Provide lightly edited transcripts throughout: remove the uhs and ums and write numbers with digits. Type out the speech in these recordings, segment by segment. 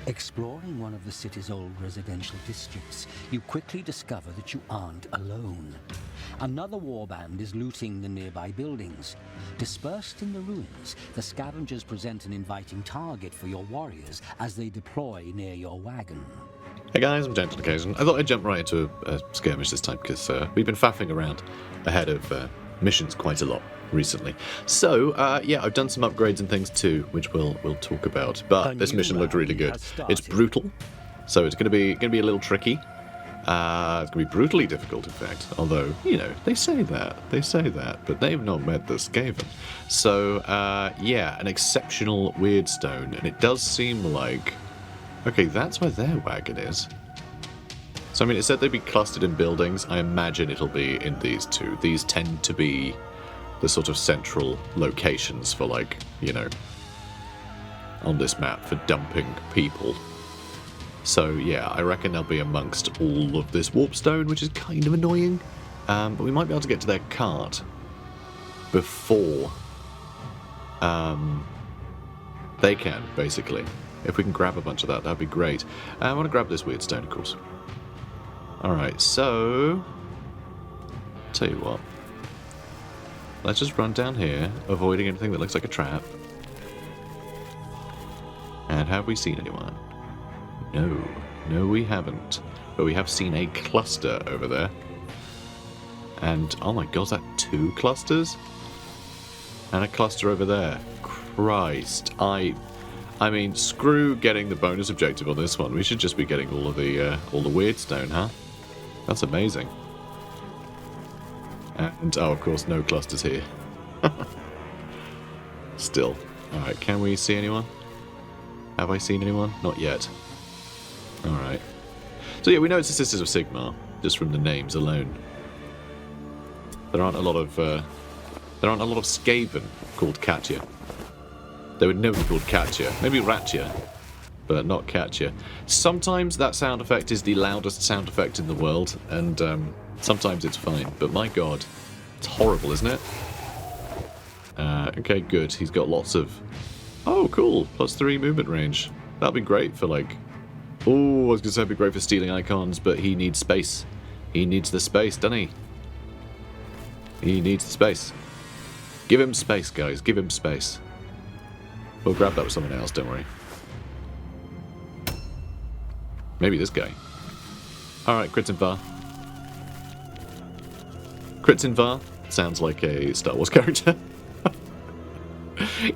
Exploring one of the city's old residential districts, you quickly discover that you aren't alone. Another warband is looting the nearby buildings. Dispersed in the ruins, the scavengers present an inviting target for your warriors as they deploy near your wagon. Hey guys, I'm Gentle Occasion. I thought I'd jump right into a skirmish this time because we've been faffing around ahead of missions quite a lot recently. So, yeah, I've done some upgrades and things too, which we'll talk about. But this mission looked really good. It's brutal, so it's going to be a little tricky. It's going to be brutally difficult, in fact. Although, you know, they say that, but they've not met the Skaven. So, yeah, an exceptional Weirdstone, and it does seem like, okay, that's where their wagon is. So, I mean, it said they'd be clustered in buildings. I imagine it'll be in these two. These tend to be the sort of central locations for, like, you know, on this map for dumping people. So yeah, I reckon they'll be amongst all of this warpstone, which is kind of annoying. But we might be able to get to their cart before they can, basically. If we can grab a bunch of that, that'd be great. I want to grab this Weirdstone, of course. Alright, so tell you what. Let's just run down here, avoiding anything that looks like a trap. And have we seen anyone? No, we haven't. But we have seen a cluster over there. And, oh my god, is that 2 clusters? And a cluster over there. Christ. I mean, screw getting the bonus objective on this one. We should just be getting all the Weirdstone, huh? That's amazing. And, oh, of course, no clusters here. Still. Alright, can we see anyone? Have I seen anyone? Not yet. Alright. So yeah, we know it's the Sisters of Sigmar, just from the names alone. There aren't a lot of Skaven called Katya. They would never be called Katya. Maybe Ratya, but not Katya. Sometimes that sound effect is the loudest sound effect in the world, and sometimes it's fine, but my god, it's horrible, isn't it? Okay, good. He's got lots of... Oh, cool. +3 movement range. That'd be great for, like... Oh, I was going to say it'd be great for stealing icons, but he needs space. He needs the space, doesn't he? He needs the space. Give him space, guys. Give him space. We'll grab that with someone else, don't worry. Maybe this guy. Alright, Kritzinvar. Kritzinvar sounds like a Star Wars character.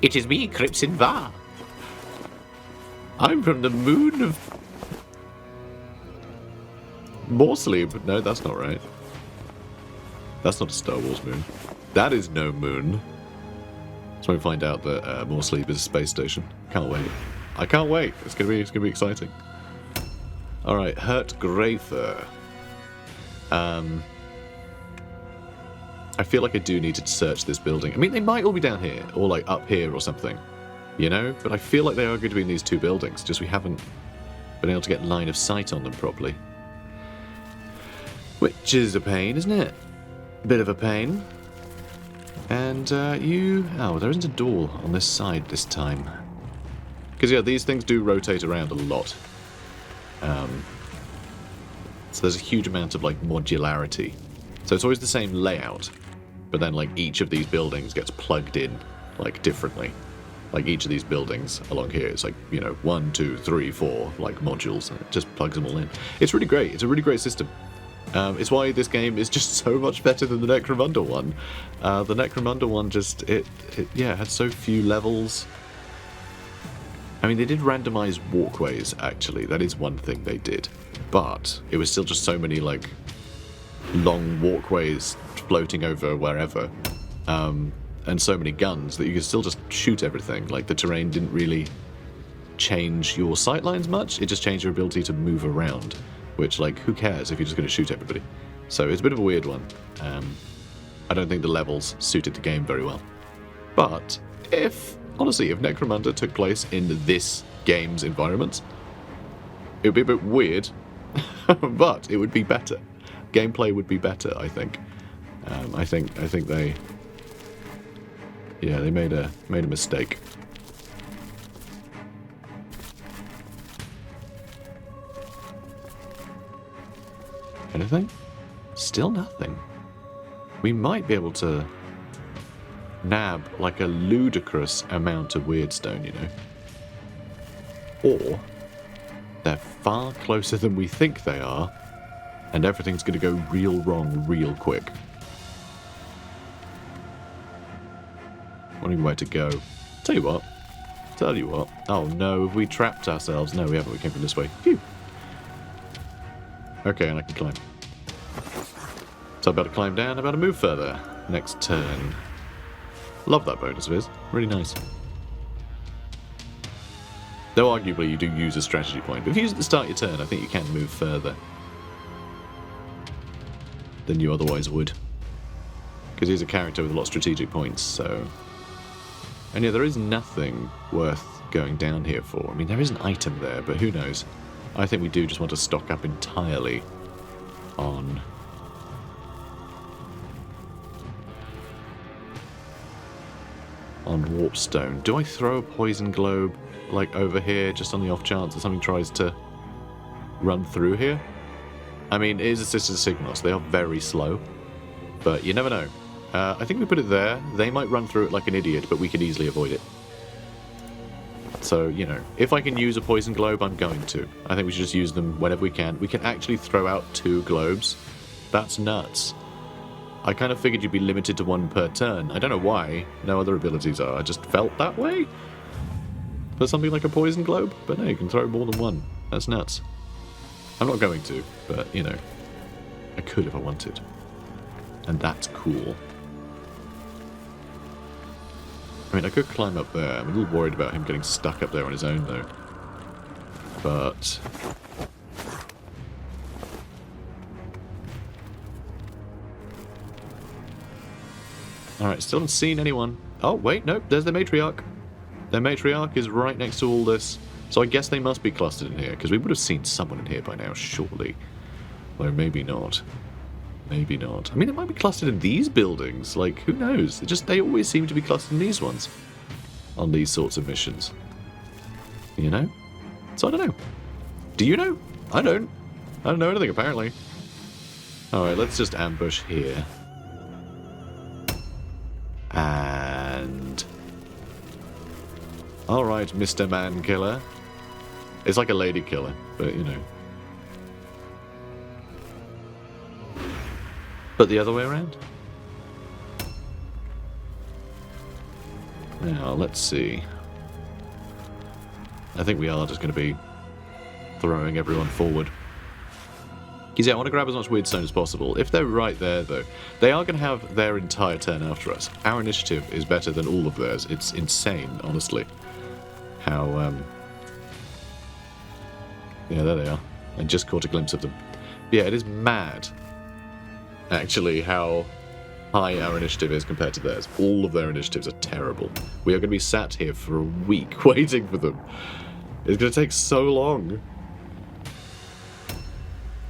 It is me, Kritzinvar. I'm from the moon of Morsleep. No, that's not right. That's not a Star Wars moon. That is no moon. So we find out that Morsleep is a space station. Can't wait. I can't wait. It's gonna be exciting. All right, Hurt Greyfur. I feel like I do need to search this building. I mean, they might all be down here, or like up here or something, you know? But I feel like they are going to be in these 2 buildings, just we haven't been able to get line of sight on them properly. Which is a pain, isn't it? A bit of a pain. And oh, there isn't a door on this side this time. Because, yeah, these things do rotate around a lot. So there's a huge amount of, like, modularity. So it's always the same layout, but then, like, each of these buildings gets plugged in, like, differently. Like, each of these buildings along here, it's like, you know, 1, 2, 3, 4, like, modules, and it just plugs them all in. It's really great. It's a really great system. It's why this game is just so much better than the Necromunda one. The Necromunda one just, it had so few levels. I mean, they did randomize walkways, actually. That is one thing they did. But it was still just so many, like, long walkways floating over wherever. And so many guns that you could still just shoot everything. Like, the terrain didn't really change your sightlines much. It just changed your ability to move around. Which, like, who cares if you're just going to shoot everybody? So it's a bit of a weird one. I don't think the levels suited the game very well. But honestly, if Necromunda took place in this game's environment, it would be a bit weird, but it would be better. Gameplay would be better, I think. I think they made a mistake. Anything? Still nothing. We might be able to nab like a ludicrous amount of weird stone, you know. Or they're far closer than we think they are, and everything's going to go real wrong real quick. Wondering where to go. Tell you what. Oh no, have we trapped ourselves? No, we haven't. We came from this way. Phew. Okay, and I can climb. So I better climb down, I better move further. Next turn. Love that bonus of his. Really nice. Though arguably you do use a strategy point. But if you use it at the start of your turn, I think you can move further than you otherwise would. Because he's a character with a lot of strategic points, so... And yeah, there is nothing worth going down here for. I mean, there is an item there, but who knows. I think we do just want to stock up entirely on... warpstone. Do I throw a poison globe, like, over here, just on the off chance that something tries to run through here? I mean, it is assisted SIGMAR'S. They are very slow, but you never know. I think we put it there. They might run through it like an idiot, but we can easily avoid it. So, you know, if I can use a poison globe, I'm going to. I think we should just use them whenever we can. We can actually throw out 2 globes. That's nuts. I kind of figured you'd be limited to 1 per turn. I don't know why. No other abilities are. I just felt that way for something like a poison globe. But no, you can throw more than 1. That's nuts. I'm not going to, but, you know, I could if I wanted. And that's cool. I mean, I could climb up there. I'm a little worried about him getting stuck up there on his own, though. But... Alright, still haven't seen anyone. Oh, wait, nope, there's the matriarch. Their matriarch is right next to all this. So I guess they must be clustered in here, because we would have seen someone in here by now, surely. Though maybe not. Maybe not. I mean, it might be clustered in these buildings. Like, who knows? They always seem to be clustered in these ones. On these sorts of missions. You know? So I don't know. Do you know? I don't. I don't know anything, apparently. Alright, let's just ambush here. And... Alright, Mr. Man Killer. It's like a lady killer, but you know. But the other way around? Now, let's see. I think we are just going to be throwing everyone forward. Because yeah, I want to grab as much weird stone as possible. If they're right there, though, they are going to have their entire turn after us. Our initiative is better than all of theirs. It's insane, honestly. How, yeah, there they are. I just caught a glimpse of them. But yeah, it is mad, actually, how high our initiative is compared to theirs. All of their initiatives are terrible. We are going to be sat here for a week waiting for them. It's going to take so long.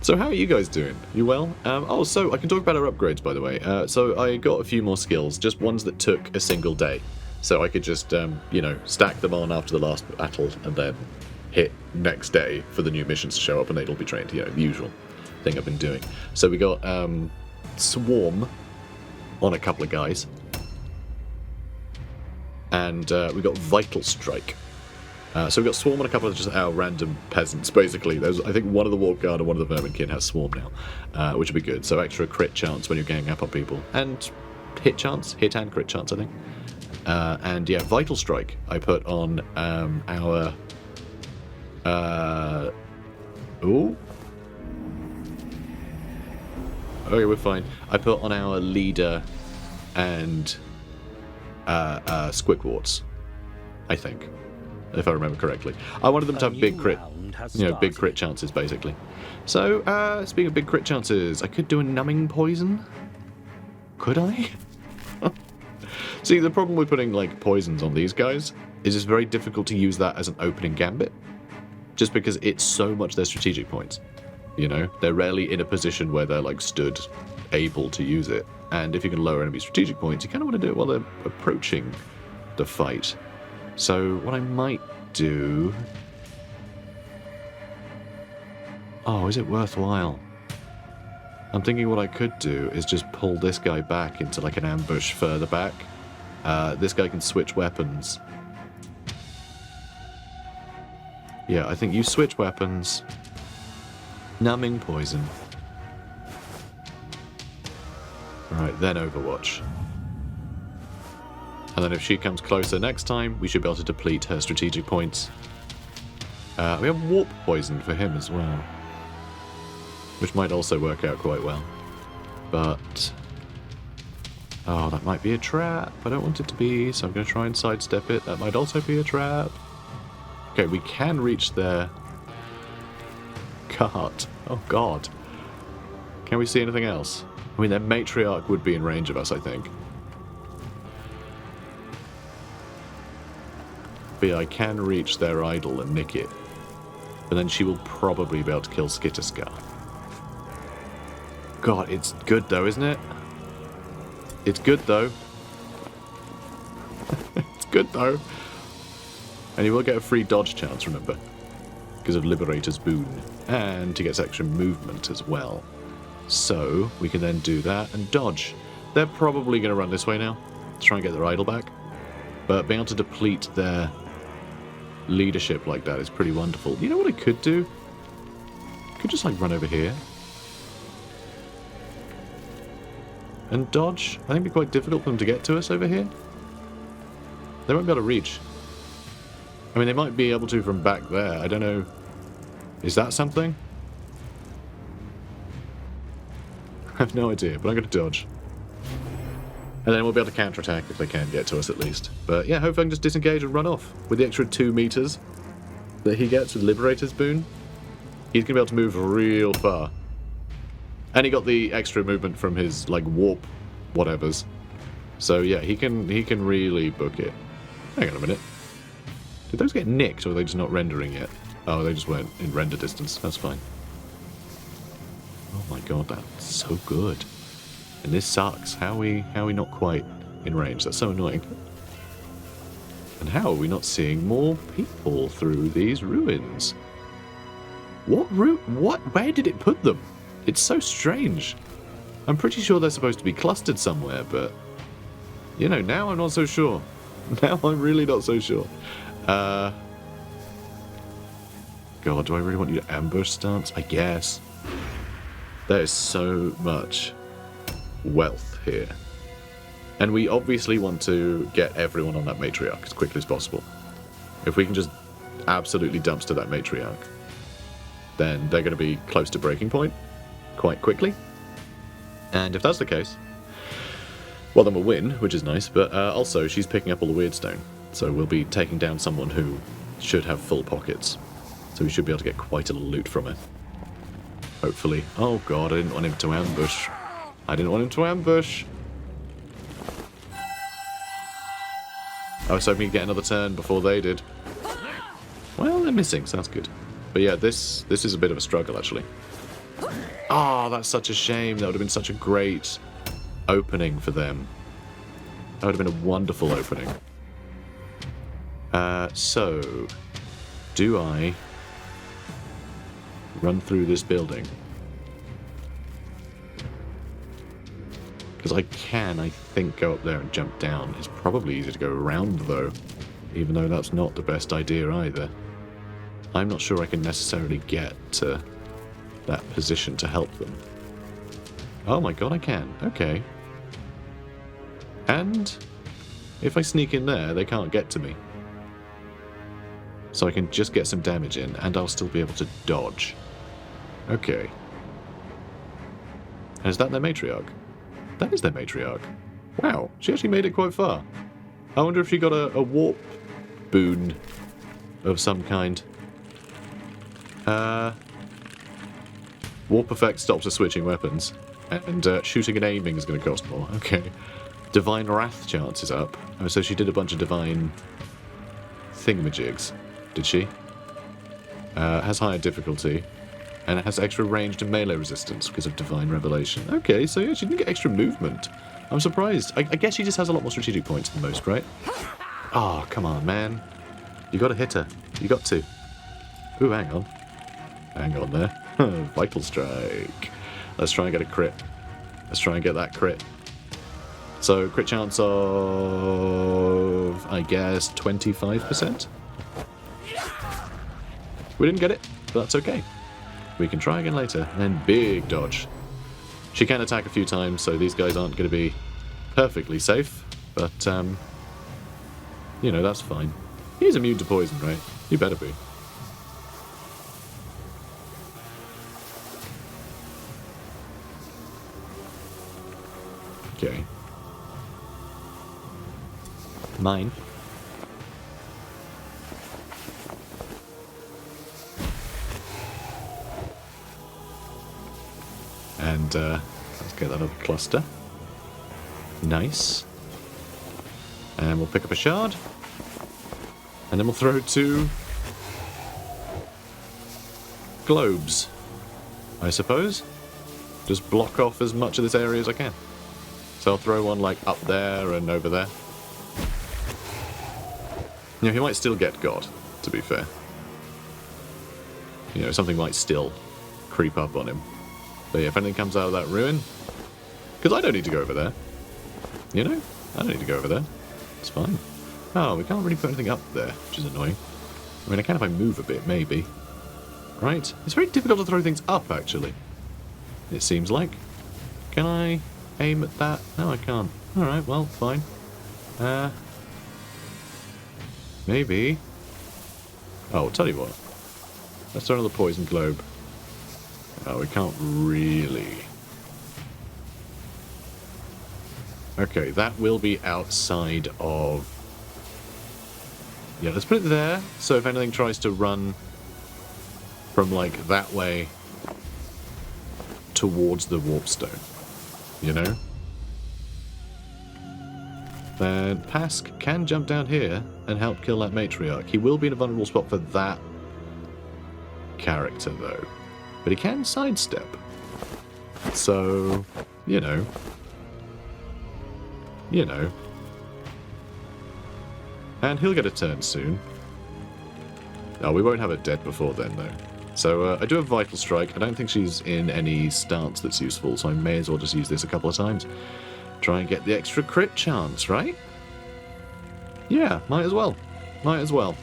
So how are you guys doing? You well? Oh, so I can talk about our upgrades, by the way. So I got a few more skills, just ones that took a single day. So I could just, you know, stack them on after the last battle and then hit next day for the new missions to show up and they'd all be trained. You know, the usual thing I've been doing. So we got Swarm on a couple of guys. And we got Vital Strike. So we've got Swarm on a couple of just our random peasants, basically. There's, I think one of the Warp Guard and one of the Verminkin has Swarm now, which would be good. So extra crit chance when you're ganging up on people. And hit chance, hit and crit chance, I think. And yeah, Vital Strike I put on our... Ooh. Okay, we're fine. I put on our leader and Squickwarts, I think. If I remember correctly. I wanted them to have big crit, you know, big crit chances, basically. So, speaking of big crit chances, I could do a numbing poison. Could I? See, the problem with putting, like, poisons on these guys is it's very difficult to use that as an opening gambit. Just because it's so much their strategic points. You know? They're rarely in a position where they're, like, stood able to use it. And if you can lower enemy strategic points, you kind of want to do it while they're approaching the fight. So, what I might do... Oh, is it worthwhile? I'm thinking what I could do is just pull this guy back into like an ambush further back. This guy can switch weapons. Yeah, I think you switch weapons. Numbing poison. Right, then Overwatch. And then if she comes closer next time, we should be able to deplete her strategic points. We have warp poison for him as well, which might also work out quite well. But... oh, that might be a trap. I don't want it to be, so I'm going to try and sidestep it. That might also be a trap. Okay, we can reach their cart. Oh, God. Can we see anything else? I mean, their matriarch would be in range of us, I think. But yeah, I can reach their idol and nick it. But then she will probably be able to kill Skitterskar. God, it's good though, isn't it? It's good though. It's good though. And you will get a free dodge chance, remember? Because of Liberator's Boon. And he gets extra movement as well. So, we can then do that and dodge. They're probably going to run this way now to try and get their idol back. But being able to deplete their leadership like that is pretty wonderful. You know what I could do? I could just like run over here. And dodge. I think it'd be quite difficult for them to get to us over here. They won't be able to reach. I mean, they might be able to from back there. I don't know. Is that something? I have no idea, but I'm going to dodge. And then we'll be able to counterattack if they can get to us at least. But yeah, hopefully I can just disengage and run off. With the extra 2 meters that he gets with Liberator's Boon, he's going to be able to move real far. And he got the extra movement from his, like, warp whatevers. So yeah, he can really book it. Hang on a minute. Did those get nicked, or are they just not rendering yet? Oh, they just weren't in render distance. That's fine. Oh my god, that's so good. And this sucks. How are we not quite in range? That's so annoying. And how are we not seeing more people through these ruins? What where did it put them? It's so strange. I'm pretty sure they're supposed to be clustered somewhere, but you know, now I'm not so sure. Now I'm really not so sure. God, do I really want you to ambush stance? I guess. There is so much wealth here. And we obviously want to get everyone on that matriarch as quickly as possible. If we can just absolutely dumpster that matriarch, then they're going to be close to breaking point quite quickly. And if that's the case, well, then we'll win, which is nice. But also, she's picking up all the weird stone. So we'll be taking down someone who should have full pockets. So we should be able to get quite a loot from her. Hopefully. Oh god, I didn't want him to ambush. I didn't want him to ambush. I was hoping he'd get another turn before they did. Well, they're missing, so that's good. But yeah, this is a bit of a struggle, actually. Oh, that's such a shame. That would have been such a great opening for them. That would have been a wonderful opening. So, do I run through this building? Because I can, I think, go up there and jump down. It's probably easier to go around, though, even though that's not the best idea either. I'm not sure I can necessarily get to that position to help them. Oh my god, I can. Okay. And if I sneak in there, they can't get to me. So I can just get some damage in, and I'll still be able to dodge. Okay. And is that their matriarch? That is their matriarch. Wow, she actually made it quite far. I wonder if she got a warp boon of some kind. Warp effect stops her switching weapons. And shooting and aiming is going to cost more. Okay. Divine Wrath chance is up. Oh, so she did a bunch of divine thingamajigs. Did she? Has higher difficulty. And it has extra ranged and melee resistance because of Divine Revelation. Okay, so yeah, she didn't get extra movement. I'm surprised. I guess she just has a lot more strategic points than most, right? Oh, come on, man. You got to hit her. You got to. Ooh, hang on. Hang on there. Vital Strike. Let's try and get a crit. Let's try and get that crit. So, crit chance of, I guess, 25%? We didn't get it, but that's okay. We can try again later. And then big dodge. She can attack a few times, so these guys aren't going to be perfectly safe. But, you know, that's fine. He's immune to poison, right? You better be. Okay. Mine. And let's get that other cluster. Nice. And we'll pick up a shard. And then we'll throw 2 globes, I suppose. Just block off as much of this area as I can. So I'll throw one like up there and over there. You know, he might still get God, to be fair. You know, something might still creep up on him. But yeah, if anything comes out of that ruin... Because I don't need to go over there. You know? I don't need to go over there. It's fine. Oh, we can't really put anything up there, which is annoying. I mean, I can if I move a bit, maybe. Right? It's very difficult to throw things up, actually. It seems like. Can I aim at that? No, I can't. Alright, well, fine. Maybe. Oh, I'll tell you what. Let's throw another poison globe. Oh, we can't really. Okay, that will be outside of... Yeah, let's put it there, so if anything tries to run from, like, that way towards the warpstone, you know? Then Pask can jump down here and help kill that matriarch. He will be in a vulnerable spot for that character, though. But he can sidestep. So, you know. You know. And he'll get a turn soon. Oh, we won't have her dead before then, though. So, I do have Vital Strike. I don't think she's in any stance that's useful, so I may as well just use this a couple of times. Try and get the extra crit chance, right? Yeah, might as well. Might as well.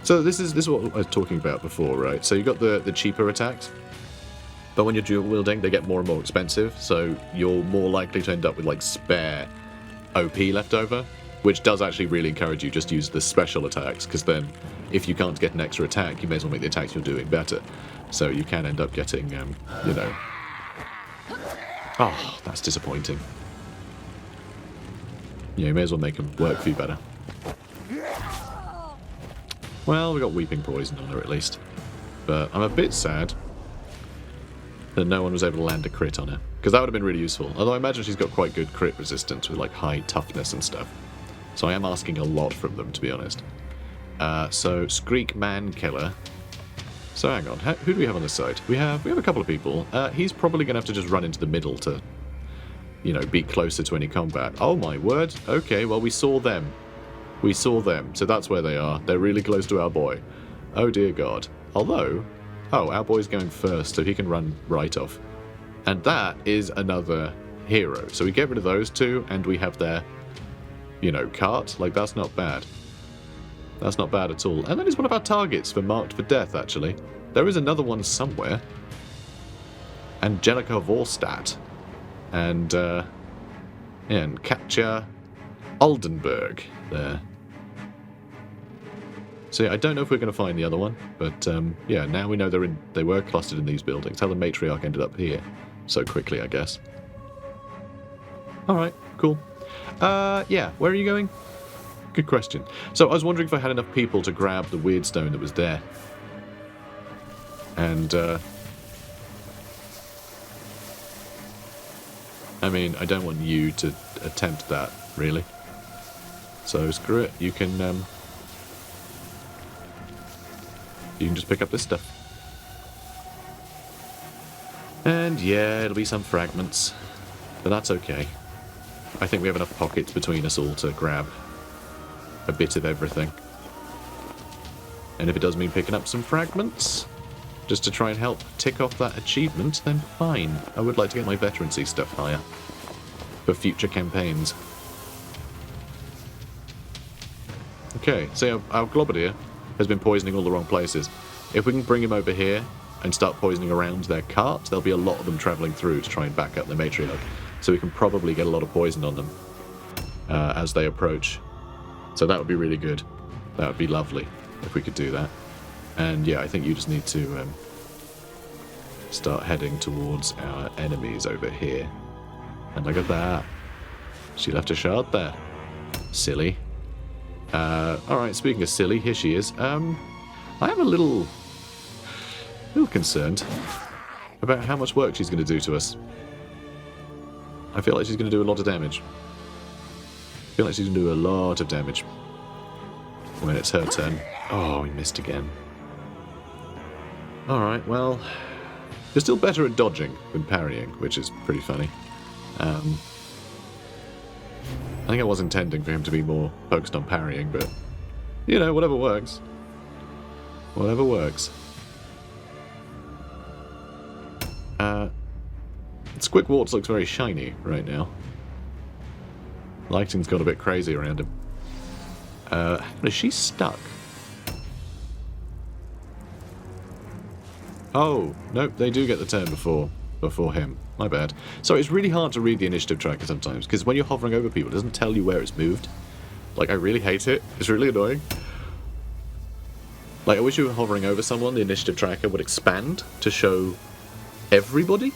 So this is what I was talking about before, right? So you got the cheaper attacks, but when you're dual wielding, they get more and more expensive, so you're more likely to end up with like spare OP left over, which does actually really encourage you just use the special attacks, because then if you can't get an extra attack, you may as well make the attacks you're doing better. So you can end up getting, you know... Oh, that's disappointing. Yeah, you may as well make them work for you better. Well, we got Weeping Poison on her at least. But I'm a bit sad that no one was able to land a crit on her, because that would have been really useful. Although I imagine she's got quite good crit resistance with like high toughness and stuff. So I am asking a lot from them, to be honest. So Skreek Man Killer. So hang on, who do we have on this side? We have a couple of people. He's probably going to have to just run into the middle to, you know, be closer to any combat. Oh my word. Okay, well we saw them. We saw them, so that's where they are. They're really close to our boy. Oh dear God. Although, oh, our boy's going first, so he can run right off. And that is another hero. So we get rid of those two, and we have their, you know, cart. Like, that's not bad. That's not bad at all. And that is one of our targets for Marked for Death, actually. There is another one somewhere. Angelica Vorstadt. And Katja Oldenburg there. So yeah, I don't know if we're going to find the other one, but yeah, now we know they were clustered in these buildings. How the matriarch ended up here so quickly, I guess. Alright, cool. Yeah, where are you going? Good question. So I was wondering if I had enough people to grab the weird stone that was there. And, I mean, I don't want you to attempt that, really. So screw it, you can just pick up this stuff. And yeah, it'll be some fragments, but that's okay. I think we have enough pockets between us all to grab a bit of everything. And if it does mean picking up some fragments, just to try and help tick off that achievement, then fine. I would like to get my veterancy stuff higher for future campaigns. Okay, so our Globadier has been poisoning all the wrong places. If we can bring him over here and start poisoning around their cart, there'll be a lot of them travelling through to try and back up their matriarch. So we can probably get a lot of poison on them as they approach. So that would be really good. That would be lovely if we could do that. And yeah, I think you just need to start heading towards our enemies over here. And look at that. She left a shard there. Silly. Alright, speaking of silly, here she is. I am a little concerned about how much work she's going to do to us. I feel like she's going to do a lot of damage. I feel like she's going to do a lot of damage when it's her turn. Oh, we missed again. Alright, well, you're still better at dodging than parrying, which is pretty funny. I think I was intending for him to be more focused on parrying, but, you know, whatever works. Whatever works. Squickwarts looks very shiny right now. Lighting's got a bit crazy around him. Is she stuck? Oh, nope, they do get the turn before him. My bad. So it's really hard to read the initiative tracker sometimes, because when you're hovering over people, it doesn't tell you where it's moved. Like, I really hate it. It's really annoying. Like, I wish you were hovering over someone, the initiative tracker would expand to show everybody,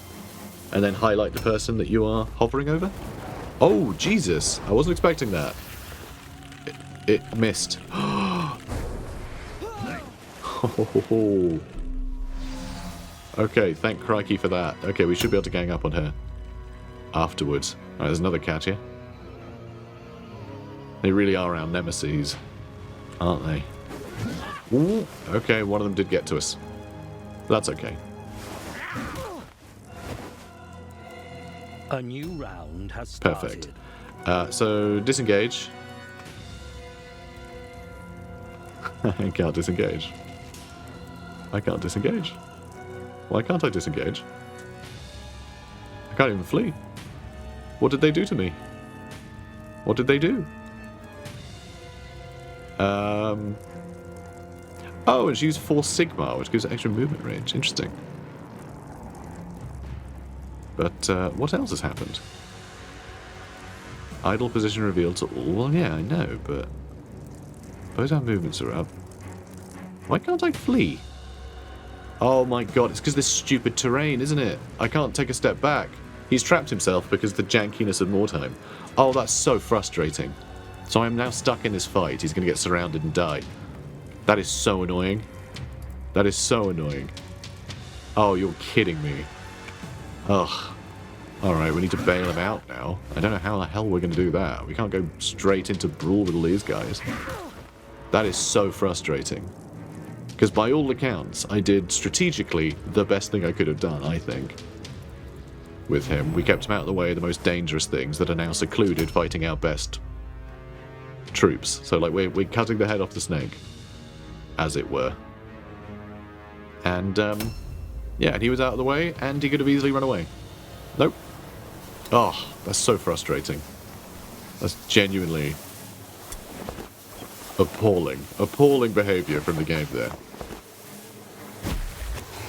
and then highlight the person that you are hovering over. Oh, Jesus. I wasn't expecting that. It missed. Okay, thank crikey for that. Okay, we should be able to gang up on her afterwards. Alright, there's another cat here. They really are our nemesis, aren't they? Ooh, okay, one of them did get to us. That's okay. A new round has started. Perfect. So, disengage. I can't disengage. I can't disengage. Why can't I disengage? I can't even flee. What did they do to me? What did they do? Oh, and she used 4 Sigmar, which gives extra movement range. Interesting. But what else has happened? Idle position revealed to all. Well, yeah, I know, but both our movements are up. Why can't I flee? Oh my god, it's because this stupid terrain, isn't it? I can't take a step back. He's trapped himself because of the jankiness of Mordheim. Oh, that's so frustrating. So I'm now stuck in this fight. He's going to get surrounded and die. That is so annoying. That is so annoying. Oh, you're kidding me. Ugh. Alright, we need to bail him out now. I don't know how the hell we're going to do that. We can't go straight into brawl with all these guys. That is so frustrating. Because by all accounts, I did strategically the best thing I could have done, I think. With him. We kept him out of the way of the most dangerous things that are now secluded fighting our best troops. So, like, we're cutting the head off the snake. As it were. And, yeah, and he was out of the way, and he could have easily run away. Nope. Oh, that's so frustrating. That's genuinely appalling. Appalling behaviour from the game there.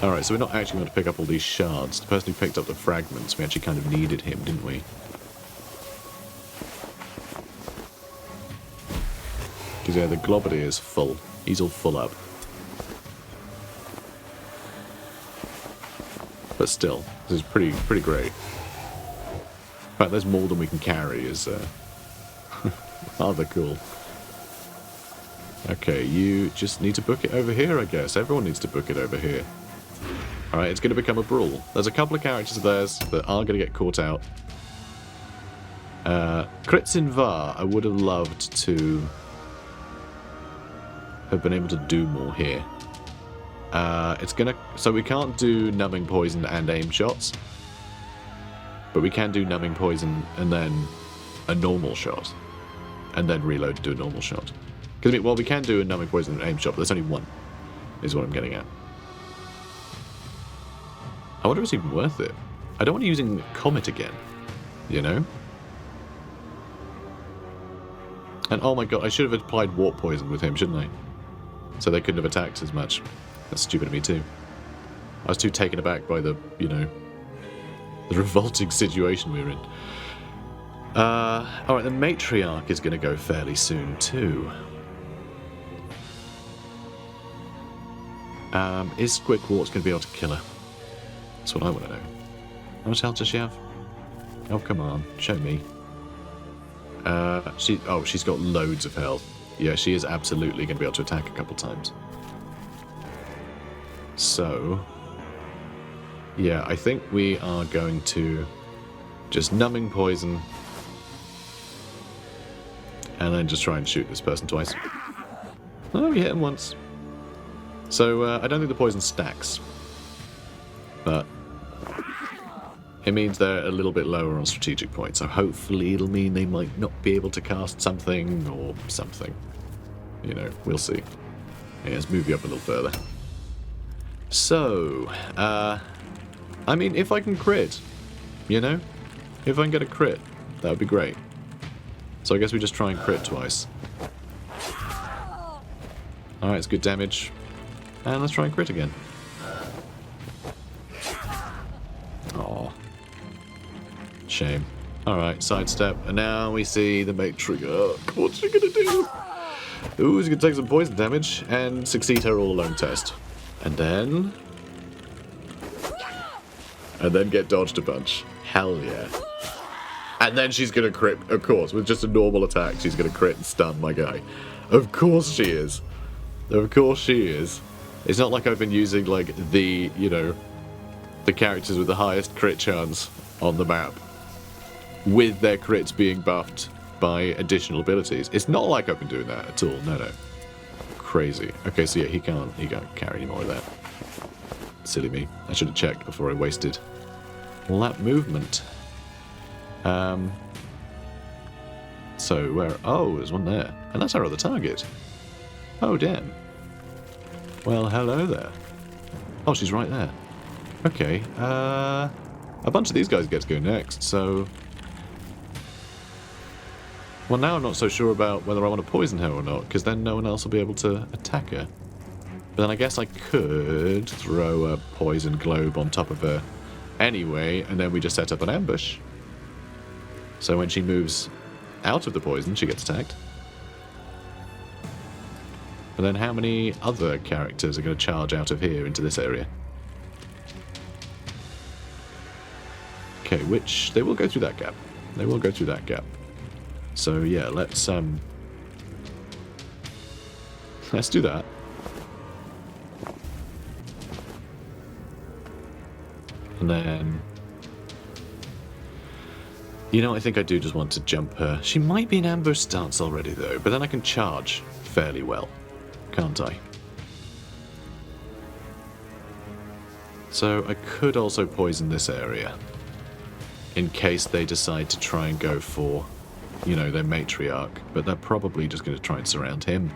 Alright, so we're not actually going to pick up all these shards. The person who picked up the fragments, we actually kind of needed him, didn't we? Because, yeah, the Globadier is full. He's all full up. But still, this is pretty great. In fact, there's more than we can carry is rather cool. Okay, you just need to book it over here, I guess. Everyone needs to book it over here. Alright, it's going to become a brawl. There's a couple of characters of theirs that are going to get caught out. Kritzin Var, I would have loved to have been able to do more here. So we can't do numbing poison and aim shots. But we can do numbing poison and then a normal shot. And then reload to do a normal shot. Because, well, we can do a numbing poison and aim shot, but there's only one, is what I'm getting at. I wonder if it's even worth it. I don't want to using Comet again, you know? And oh my god, I should have applied warp poison with him, shouldn't I? So they couldn't have attacked as much. That's stupid of me too. I was too taken aback by the, you know, the revolting situation we were in. Alright, the Matriarch is going to go fairly soon too. Is Squidwart's going to be able to kill her? That's what I want to know. How much health does she have? Oh, come on. Show me. She's got loads of health. Yeah, she is absolutely going to be able to attack a couple times. So, yeah, I think we are going to just numbing poison and then just try and shoot this person twice. Oh, we hit him once. So, I don't think the poison stacks. But it means they're a little bit lower on strategic points, so hopefully it'll mean they might not be able to cast something or something. You know, we'll see. Yeah, let's move you up a little further. So, I mean, if I can crit, you know? If I can get a crit, that would be great. So I guess we just try and crit twice. Alright, it's good damage. And let's try and crit again. Aw. Shame. Alright, sidestep. And now we see the Matriarch. What's she gonna do? Ooh, she's gonna take some poison damage and succeed her all alone test. And then get dodged a bunch. Hell yeah. And then she's gonna crit, of course, with just a normal attack, she's gonna crit and stun my guy. Of course she is. Of course she is. It's not like I've been using, like, the, you know, the characters with the highest crit chance on the map, with their crits being buffed by additional abilities. It's not like I've been doing that at all. No. Crazy. Okay, so yeah, he can't carry any more of that. Silly me. I should have checked before I wasted all that movement. So where? Oh, there's one there, and that's our other target. Oh damn. Well, hello there. Oh, she's right there. Okay. A bunch of these guys get to go next. So, well, now I'm not so sure about whether I want to poison her or not, because then no one else will be able to attack her. But then I guess I could throw a poison globe on top of her anyway, and then we just set up an ambush. So when she moves out of the poison, she gets attacked. But then how many other characters are going to charge out of here into this area? Okay, which they will go through that gap. They will go through that gap. So yeah, let's do that. And then, you know, I think I do just want to jump her. She might be in ambush stance already though, but then I can charge fairly well, can't I? So I could also poison this area in case they decide to try and go for, you know, their Matriarch, but they're probably just going to try and surround him.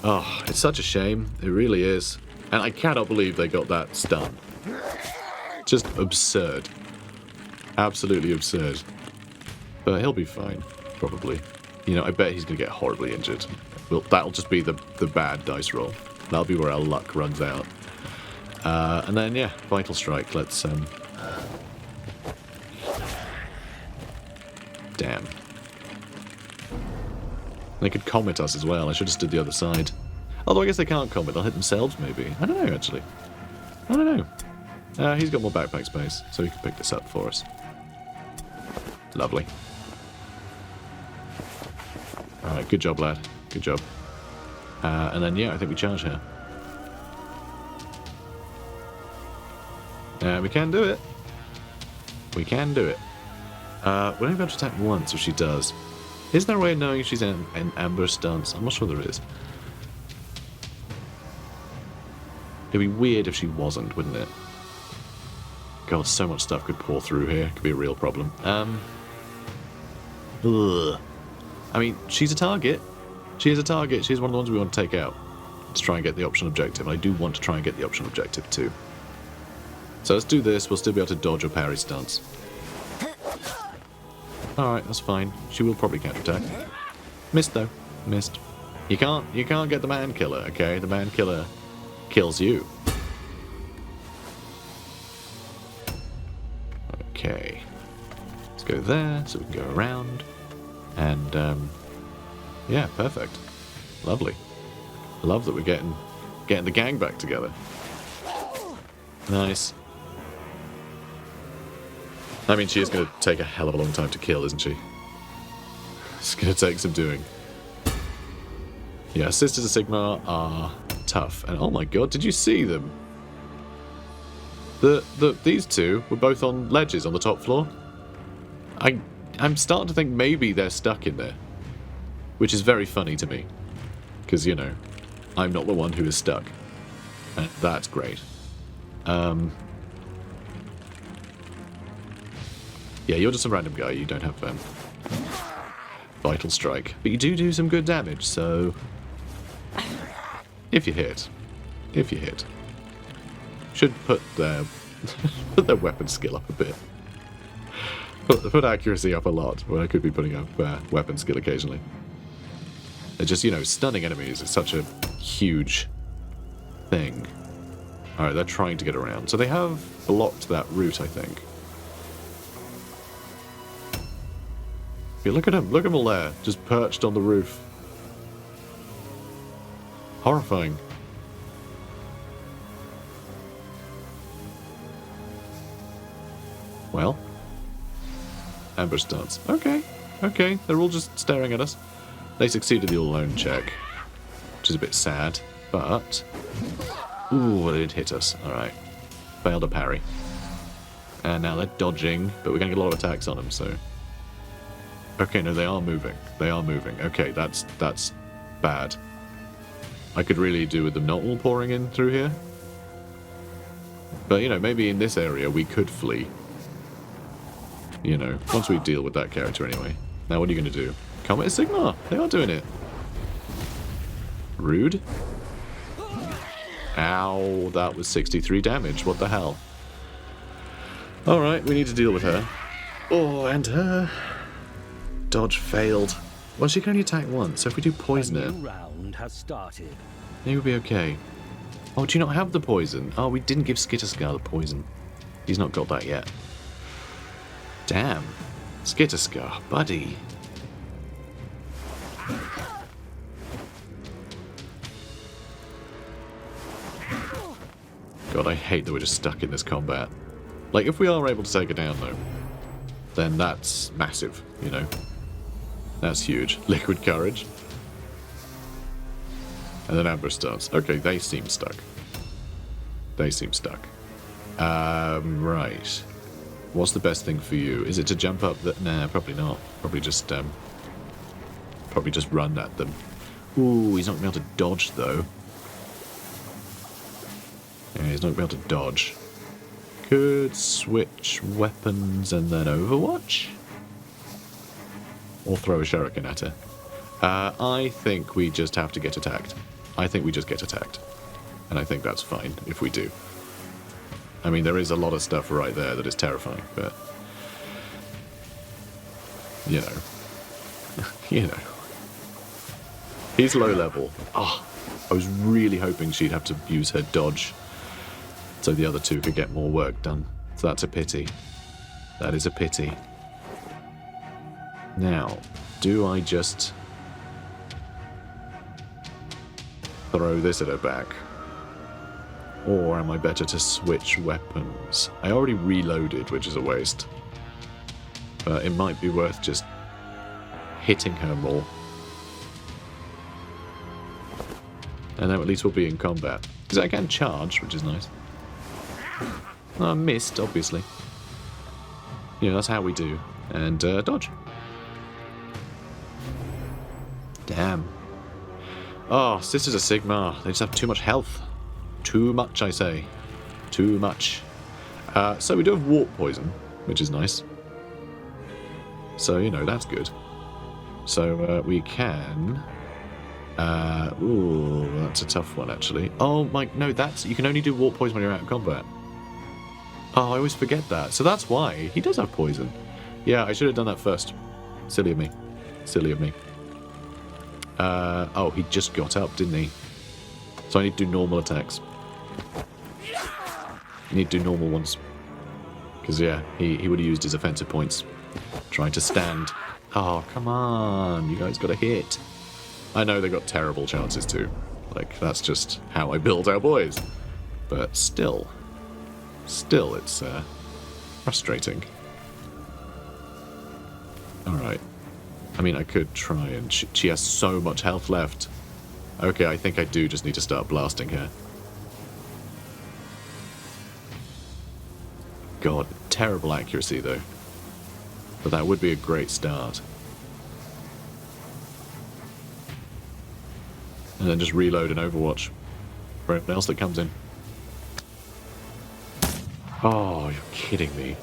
Oh, it's such a shame. It really is. And I cannot believe they got that stun. Just absurd. Absolutely absurd. But he'll be fine, probably. You know, I bet he's going to get horribly injured. Well, that'll just be the bad dice roll. That'll be where our luck runs out. And then, yeah, Vital Strike. Let's, damn. They could comet us as well. I should have stood the other side. Although I guess they can't comet. They'll hit themselves, maybe. I don't know, actually. I don't know. He's got more backpack space, so he can pick this up for us. Lovely. Alright, good job, lad. Good job. And then, yeah, I think we charge her. We can do it. We can do it. We're only able to attack once if she does. Isn't there a way of knowing if she's in ambush stance? I'm not sure there is. It'd be weird if she wasn't, wouldn't it? God, so much stuff could pour through here. Could be a real problem. Ugh. I mean, she's a target. She is a target. She's one of the ones we want to take out to try and get the optional objective. And I do want to try and get the optional objective too. So let's do this. We'll still be able to dodge or parry stunts. Alright, that's fine. She will probably counterattack. Missed though. Missed. You can't get the man killer, okay? The man killer kills you. Okay. Let's go there so we can go around. And yeah, perfect. Lovely. Love that we're getting the gang back together. Nice. I mean, she is going to take a hell of a long time to kill, isn't she? It's going to take some doing. Yeah, Sisters of Sigmar are tough. And oh my god, did you see them? These two were both on ledges on the top floor. I'm starting to think maybe they're stuck in there. Which is very funny to me. Because, you know, I'm not the one who is stuck. And that's great. Yeah, you're just a random guy. You don't have Vital Strike. But you do some good damage, so... If you hit. If you hit. Should put their, put their weapon skill up a bit. Put accuracy up a lot, when I could be putting up weapon skill occasionally. They're just, you know, stunning enemies is such a huge thing. Alright, they're trying to get around. So they have blocked that route, I think. Yeah, look at them. Look at them all there. Just perched on the roof. Horrifying. Well. Ambush starts. Okay. Okay. They're all just staring at us. They succeeded the all-alone check. Which is a bit sad. But... Ooh, they did hit us. Alright. Failed a parry. And now they're dodging. But we're going to get a lot of attacks on them, so... Okay, no, they are moving. They are moving. Okay, that's bad. I could really do with them not all pouring in through here. But, you know, maybe in this area we could flee. You know, once we deal with that character anyway. Now what are you going to do? Combat is Sigmar! They are doing it! Rude. Ow, that was 63 damage. What the hell? Alright, we need to deal with her. Oh, and her... Dodge failed. Well, she can only attack once, so if we do poison it... A new round has started. Maybe we'll be okay. Oh, do you not have the poison? Oh, we didn't give Skitterscar the poison. He's not got that yet. Damn. Skitterscar, buddy. God, I hate that we're just stuck in this combat. Like, if we are able to take her down, though, then that's massive, you know? That's huge. Liquid Courage. And then Ambush starts. Okay, they seem stuck. They seem stuck. Right. What's the best thing for you? Is it to jump up? Nah, probably not. Probably just run at them. Ooh, he's not going to be able to dodge, though. Yeah, he's not going to be able to dodge. Could switch weapons and then Overwatch? Or throw a shuriken at her. I think we just have to get attacked. I think we just get attacked. And I think that's fine if we do. I mean, there is a lot of stuff right there that is terrifying, but... You know. You know. He's low level. Oh, I was really hoping she'd have to use her dodge so the other two could get more work done. So that's a pity. That is a pity. Now, do I just throw this at her back? Or am I better to switch weapons? I already reloaded, which is a waste. But it might be worth just hitting her more. And then at least we'll be in combat. Because I can charge, which is nice. Oh, I missed, obviously. You know, that's how we do. And dodge. Damn. Oh, Sisters of Sigmar. They just have too much health. Too much, I say. Too much. So we do have warp poison, which is nice. So, you know, that's good. So we can... ooh, that's a tough one, actually. Oh, my... No, that's... You can only do warp poison when you're out of combat. Oh, I always forget that. So that's why. He does have poison. Yeah, I should have done that first. Silly of me. Silly of me. Oh, he just got up, didn't he? So I need to do normal attacks. I need to do normal ones. Because, yeah, he would have used his offensive points. Trying to stand. Oh, come on. You guys got to hit. I know they got terrible chances too. Like, that's just how I build our boys. But still, it's frustrating. Alright. I mean, I could try and... She has so much health left. Okay, I think I do just need to start blasting her. God, terrible accuracy though. But that would be a great start. And then just reload and Overwatch for everyone else that comes in. Oh, you're kidding me.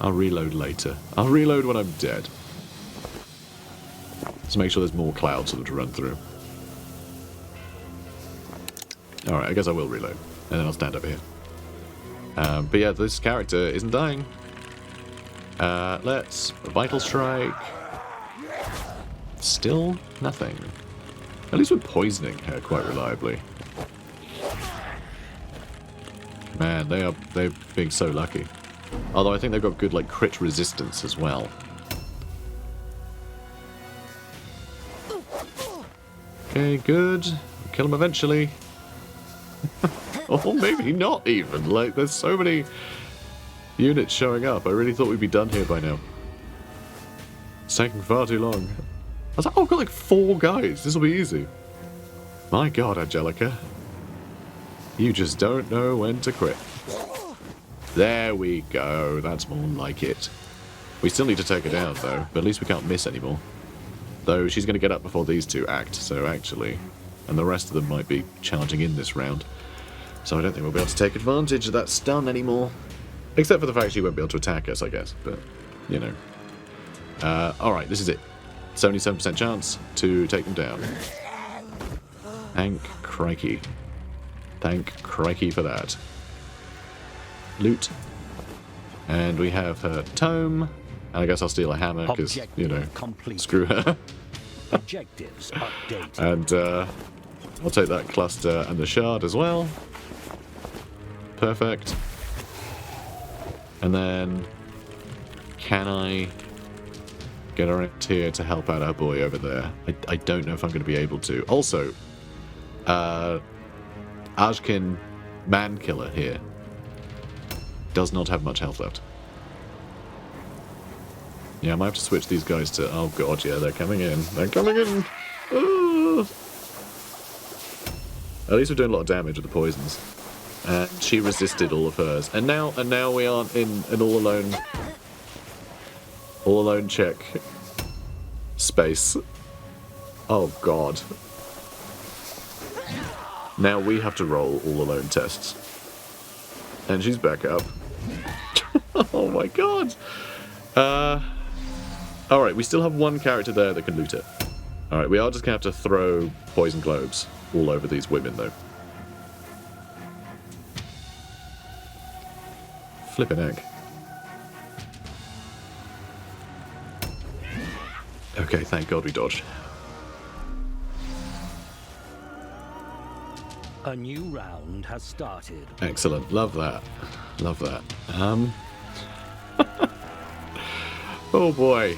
I'll reload later. I'll reload when I'm dead. Let's make sure there's more clouds for them to run through. Alright, I guess I will reload. And then I'll stand up here. But yeah, this character isn't dying. Let's... Vital Strike. Still nothing. At least we're poisoning her quite reliably. Man, they're being so lucky. Although I think they've got good, like, crit resistance as well. Okay, good. Kill him eventually. Or maybe not even. Like, there's so many units showing up. I really thought we'd be done here by now. It's taking far too long. I was like, oh, I've got like 4 guys. This will be easy. My God, Angelica. You just don't know when to quit. There we go. That's more like it. We still need to take her down, though. But at least we can't miss anymore. Though she's going to get up before these two act, so actually... And the rest of them might be charging in this round. So I don't think we'll be able to take advantage of that stun anymore. Except for the fact she won't be able to attack us, I guess. But, you know. Alright, this is it. 77% chance to take them down. Thank crikey. Thank crikey for that. Loot. And we have her tome. And I guess I'll steal a hammer, because, you know, screw her. Objectives updated. And I'll take that cluster and the shard as well. Perfect. And then can I get her out here to help out our boy over there? I don't know if I'm going to be able to. Also, Ajkin Mankiller here does not have much health left. Yeah, I might have to switch these guys to... Oh god, yeah, they're coming in. They're coming in! Ah. At least we're doing a lot of damage with the poisons. And she resisted all of hers. And now we aren't in an all-alone check space. Oh god. Now we have to roll all-alone tests. And she's back up. Oh my god! Alright, we still have one character there that can loot it. Alright, we are just going to have to throw poison globes all over these women, though. Flippin' egg. Okay, thank God we dodged. A new round has started. Excellent. Love that. Love that. Oh boy.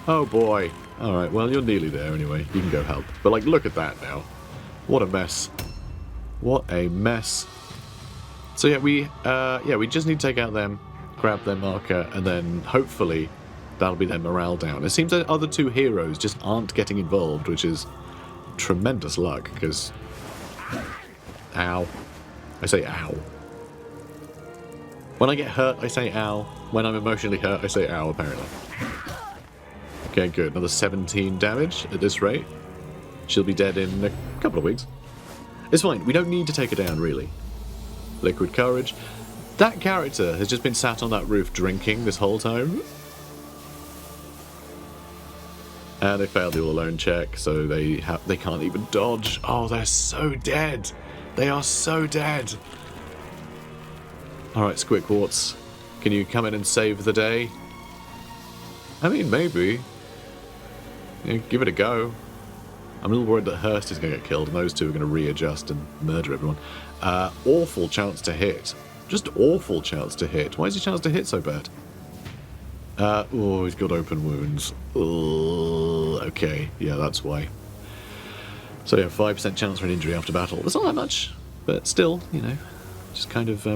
Oh boy. Alright, well, you're nearly there anyway. You can go help. But, like, look at that now. What a mess. What a mess. So, yeah, we just need to take out them, grab their marker, and then, hopefully, that'll be their morale down. It seems that other 2 heroes just aren't getting involved, which is tremendous luck, because... Ow. I say ow. When I get hurt, I say ow. When I'm emotionally hurt, I say ow, apparently. Okay, good. Another 17 damage at this rate. She'll be dead in a couple of weeks. It's fine. We don't need to take her down, really. Liquid courage. That character has just been sat on that roof drinking this whole time. And they failed the all-alone check, so they can't even dodge. Oh, they're so dead. They are so dead. All right, Squidquarts, can you come in and save the day? I mean, maybe. Yeah, give it a go. I'm a little worried that Hurst is going to get killed, and those two are going to readjust and murder everyone. Awful chance to hit. Just awful chance to hit. Why is his chance to hit so bad? Oh, he's got open wounds. Okay, yeah, that's why. So yeah, 5% chance for an injury after battle. That's not that much, but still, you know, just kind of,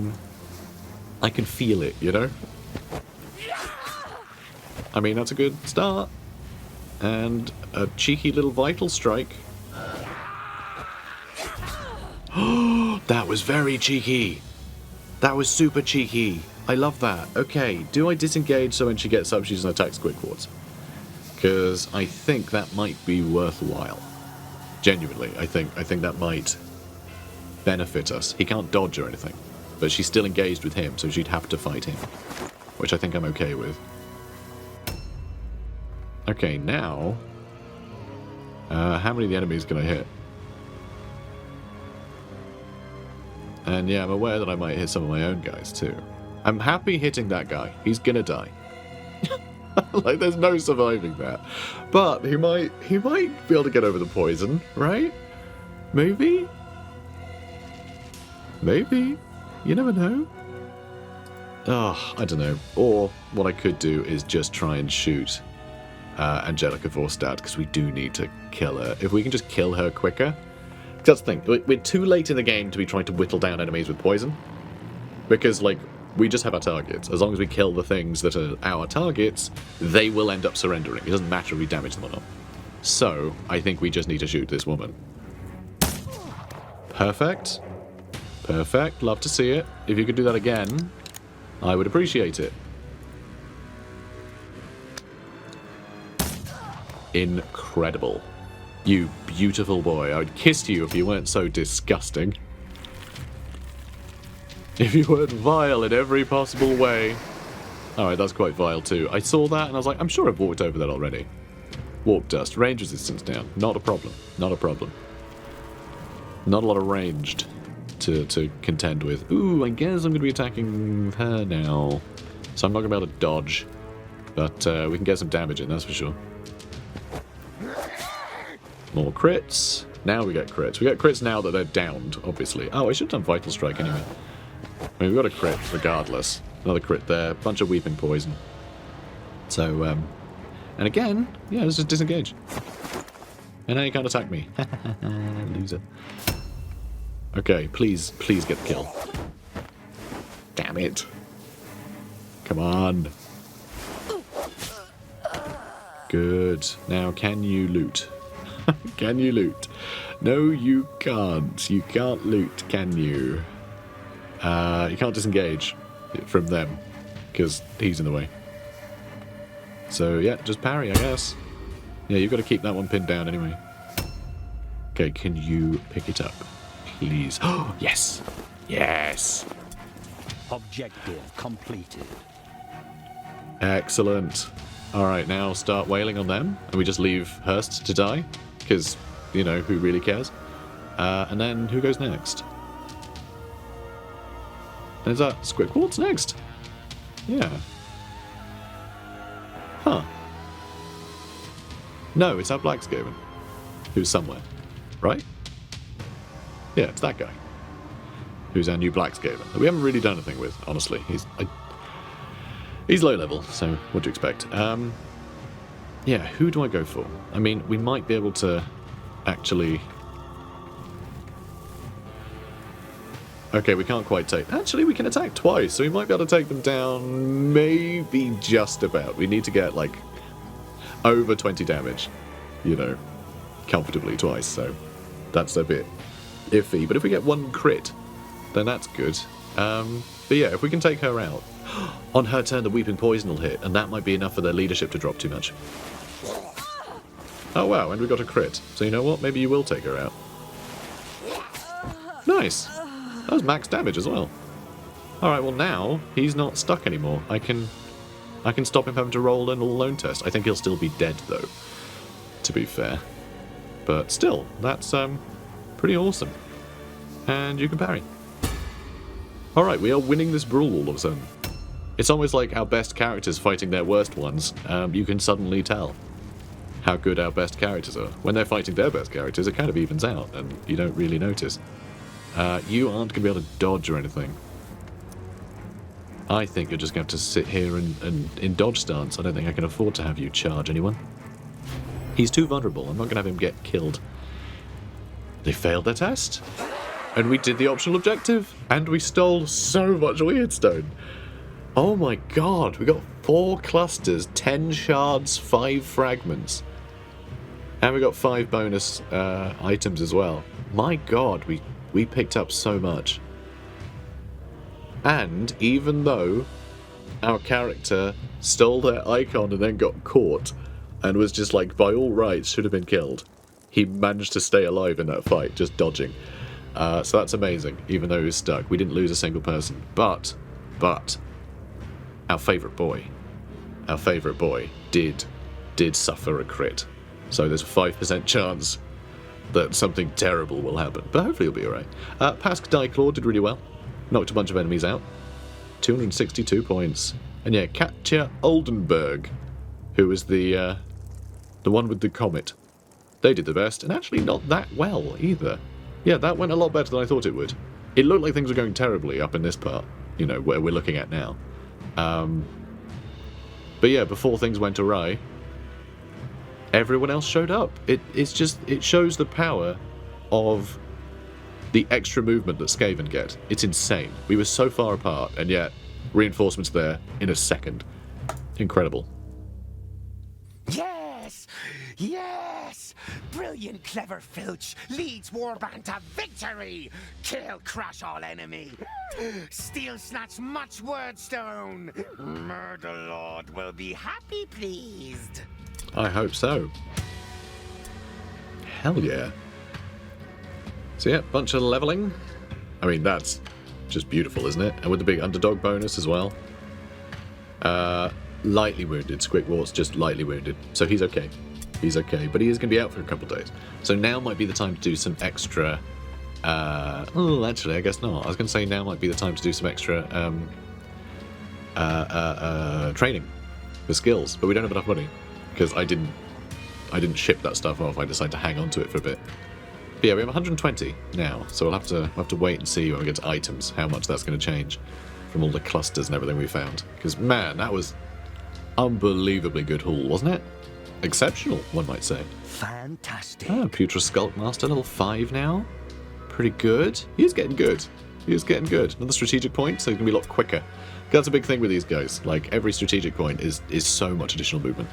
I can feel it, you know? I mean, that's a good start. And a cheeky little vital strike. Oh, that was very cheeky. That was super cheeky. I love that. Okay, do I disengage so when she gets up she's an attack Squidquarts? Because I think that might be worthwhile. Genuinely, I think that might benefit us. He can't dodge or anything, but she's still engaged with him, so she'd have to fight him, which I think I'm okay with. Okay, now, how many of the enemies can I hit? And yeah, I'm aware that I might hit some of my own guys too. I'm happy hitting that guy. He's gonna die. Like, there's no surviving that. But he might be able to get over the poison, right? Maybe? Maybe? You never know. Oh, I don't know. Or what I could do is just try and shoot Angelica Vorstad, because we do need to kill her. If we can just kill her quicker. That's the thing. We're too late in the game to be trying to whittle down enemies with poison. Because, like, we just have our targets. As long as we kill the things that are our targets, they will end up surrendering. It doesn't matter if we damage them or not. So, I think we just need to shoot this woman. Perfect. Perfect. Love to see it. If you could do that again, I would appreciate it. Incredible. You beautiful boy. I would kiss you if you weren't so disgusting. If you weren't vile in every possible way. Alright, that's quite vile too. I saw that and I was like, I'm sure I've walked over that already. Warp dust. Range resistance down. Not a problem. Not a problem. Not a lot of ranged to contend with. Ooh, I guess I'm going to be attacking her now. So I'm not going to be able to dodge. But we can get some damage in, that's for sure. More crits. Now we get crits. We get crits now that they're downed, obviously. Oh, I should have done Vital Strike anyway. I mean, we've got a crit regardless. Another crit there. Bunch of weeping poison. So, and again, yeah, let's just disengage. And now you can't attack me. Loser. Okay, please get the kill. Damn it. Come on. Good. Now, can you loot? Can you loot? No, you can't. You can't loot, can you? You can't disengage from them, because he's in the way. So, yeah, just parry, I guess. Yeah, you've got to keep that one pinned down anyway. Okay, can you pick it up? Please. Oh, yes! Yes! Objective completed. Excellent. Alright, now start wailing on them, and we just leave Hurst to die, because, you know, who really cares? And then, who goes next? Is that Squidquarts next? Yeah. Huh. No, it's our Black Skaven, who's somewhere, right? Yeah, it's that guy, who's our new Black Skaven, that we haven't really done anything with, honestly. He's low level, so what do you expect? Yeah, who do I go for? I mean, we might be able to actually... Okay, we can't quite take... Actually, we can attack twice, so we might be able to take them down maybe just about. We need to get, like, over 20 damage, you know, comfortably twice, so that's a bit iffy. But if we get one crit, then that's good. But yeah, if we can take her out, on her turn the Weeping Poison will hit, and that might be enough for their leadership to drop too much. Oh wow, and we got a crit. So you know what? Maybe you will take her out. Nice! That was max damage as well. Alright, well now, he's not stuck anymore. I can stop him having to roll an all-alone test. I think he'll still be dead, though. to be fair. But still, that's pretty awesome. And you can parry. Alright, we are winning this brawl all of a sudden. It's almost like our best characters fighting their worst ones. You can suddenly tell how good our best characters are. When they're fighting their best characters, it kind of evens out, and you don't really notice. You aren't going to be able to dodge or anything. I think you're just going to have to sit here and in dodge stance. I don't think I can afford to have you charge anyone. He's too vulnerable. I'm not going to have him get killed. They failed their test. And we did the optional objective. And we stole so much weirdstone. Oh my god. We got 4 clusters, 10 shards, 5 fragments. And we got 5 bonus items as well. My god, we picked up so much. And even though our character stole their icon and then got caught and was just like, by all rights, should have been killed, he managed to stay alive in that fight, just dodging. So that's amazing, even though he was stuck. We didn't lose a single person. But, our favourite boy did suffer a crit. So there's a 5% chance that something terrible will happen. But hopefully he'll be alright. Pask Diclaw did really well. Knocked a bunch of enemies out. 262 points. And yeah, Katja Oldenburg, who was the one with the comet. They did the best, and actually not that well either. Yeah, that went a lot better than I thought it would. It looked like things were going terribly up in this part, you know, where we're looking at now. But yeah, before things went awry, everyone else showed up. It shows the power of the extra movement that Skaven get. It's insane. We were so far apart, and yet reinforcements there in a second. Incredible. Yes! Yes! Brilliant, clever Filch leads warband to victory! Kill, crush all enemy! Steal, snatch much wordstone! Murder Lord will be happy pleased! I hope so. Hell yeah. So yeah, bunch of leveling. I mean, that's just beautiful, isn't it? And with the big underdog bonus as well. Lightly wounded. Squickwart's just lightly wounded. So he's okay. He's okay. But he is going to be out for a couple of days. So now might be the time to do some extra... oh, actually, I guess not. I was going to say now might be the time to do some extra training for skills. But we don't have enough money. Because I didn't ship that stuff off. I decided to hang on to it for a bit. But yeah, we have 120 now, so we'll have to wait and see when we get to items how much that's going to change from all the clusters and everything we found. Because man, that was unbelievably good haul, wasn't it? Exceptional, one might say. Fantastic. Oh, Putra Skulkmaster, level 5 now. Pretty good. He's getting good. He's getting good. Another strategic point, so he's going to be a lot quicker. That's a big thing with these guys. Like, every strategic point is so much additional movement.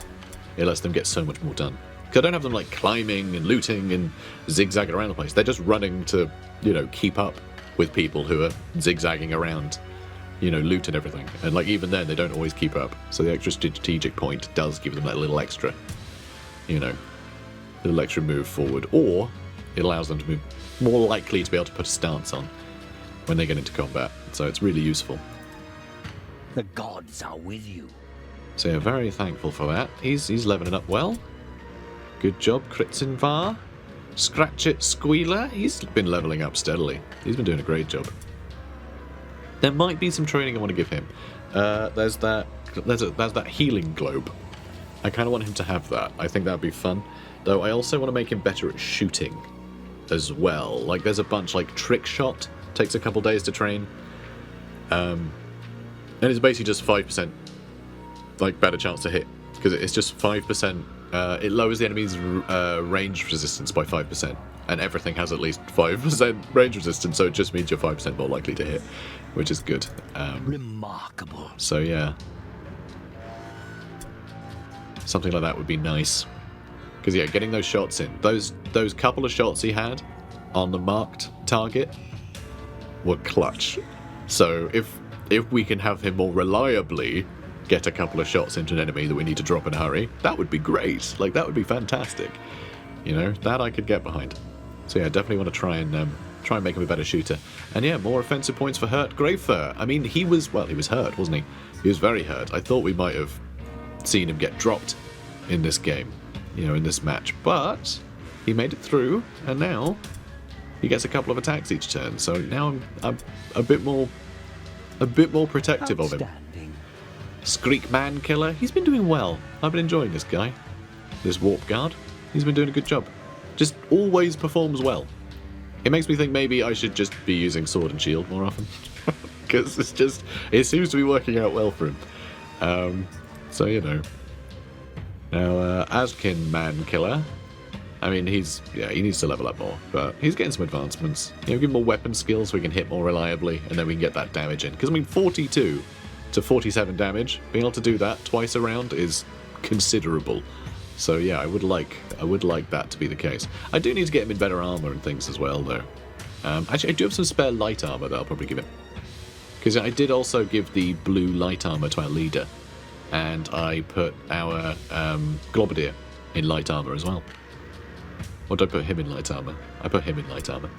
It lets them get so much more done. Because I don't have them, like, climbing and looting and zigzagging around the place. They're just running to, you know, keep up with people who are zigzagging around, you know, loot and everything. And, like, even then, they don't always keep up. So the extra strategic point does give them that little extra, you know, little extra move forward. Or it allows them to be more likely to be able to put a stance on when they get into combat. So it's really useful. The gods are with you. So yeah, very thankful for that. He's leveling up well. Good job, Kritzinvar. Scratch It Squealer. He's been leveling up steadily. He's been doing a great job. There might be some training I want to give him. There's that healing globe. I kind of want him to have that. I think that would be fun. Though I also want to make him better at shooting as well. Like there's a bunch like Trick Shot. Takes a couple days to train. And it's basically just 5% like better chance to hit. Because it's just 5%. It lowers the enemy's range resistance by 5%. And everything has at least 5% range resistance, so it just means you're 5% more likely to hit, which is good. Remarkable. So yeah. Something like that would be nice. Because yeah, getting those shots in. Those couple of shots he had on the marked target were clutch. So if we can have him more reliably get a couple of shots into an enemy that we need to drop in a hurry, that would be great. Like, that would be fantastic. You know, that I could get behind. So yeah, definitely want to try and make him a better shooter. And yeah, more offensive points for Hurt Greyfur. I mean, he was hurt, wasn't he? He was very hurt. I thought we might have seen him get dropped in this game. you know, in this match. But he made it through, and now he gets a couple of attacks each turn. So now I'm a bit more protective of him. Skreek Man Killer, he's been doing well. I've been enjoying this guy. This Warp Guard, he's been doing a good job. Just always performs well. It makes me think maybe I should just be using Sword and Shield more often. Because it seems to be working out well for him. So, you know. Now, Askin Man Killer, I mean, he needs to level up more, but he's getting some advancements. You know, give him more weapon skills so we can hit more reliably, and then we can get that damage in. Because, I mean, 42 to 47 damage, being able to do that twice a round is considerable. So, yeah, I would like that to be the case. I do need to get him in better armor and things as well, though. Actually, I do have some spare light armor that I'll probably give him. Because I did also give the blue light armor to our leader, and I put our Globadier in light armor as well. Or did I put him in light armor? I put him in light armor.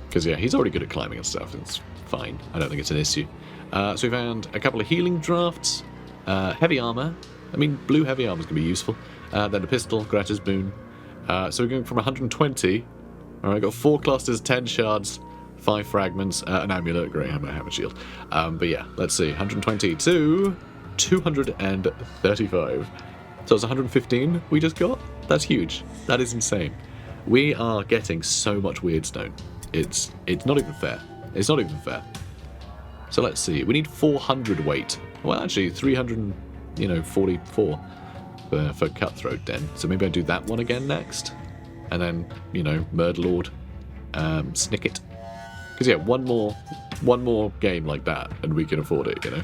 Because, yeah, he's already good at climbing and stuff. It's fine. I don't think it's an issue. So we found a couple of healing drafts, heavy armor. I mean, blue heavy armor is going to be useful. Then a pistol, Greta's boon. So we're going from 120. Alright, got 4 clusters, 10 shards, 5 fragments, an amulet, great hammer shield. But yeah, let's see. 120 to 235. So it's 115 we just got? That's huge. That is insane. We are getting so much weird stone. It's not even fair. It's not even fair. So let's see. We need 400 weight. Well, actually, 344 for Cutthroat Den. So maybe I do that one again next. And then, you know, Murderlord, Snicket. Because, yeah, one more game like that, and we can afford it, you know.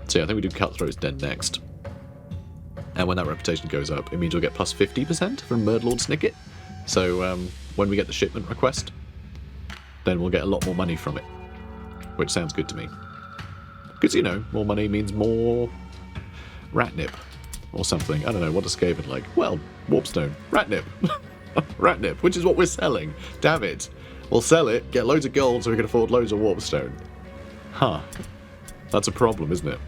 So yeah, I think we do Cutthroat's Den next. And when that reputation goes up, it means you'll get plus 50% from Murderlord Snicket. So when we get the shipment request, then we'll get a lot more money from it. Which sounds good to me. Because, you know, more money means more Ratnip. Or something. I don't know, what does Skaven like? Well, Warpstone. Ratnip. Ratnip, which is what we're selling. Damn it. We'll sell it, get loads of gold so we can afford loads of Warpstone. Huh. That's a problem, isn't it?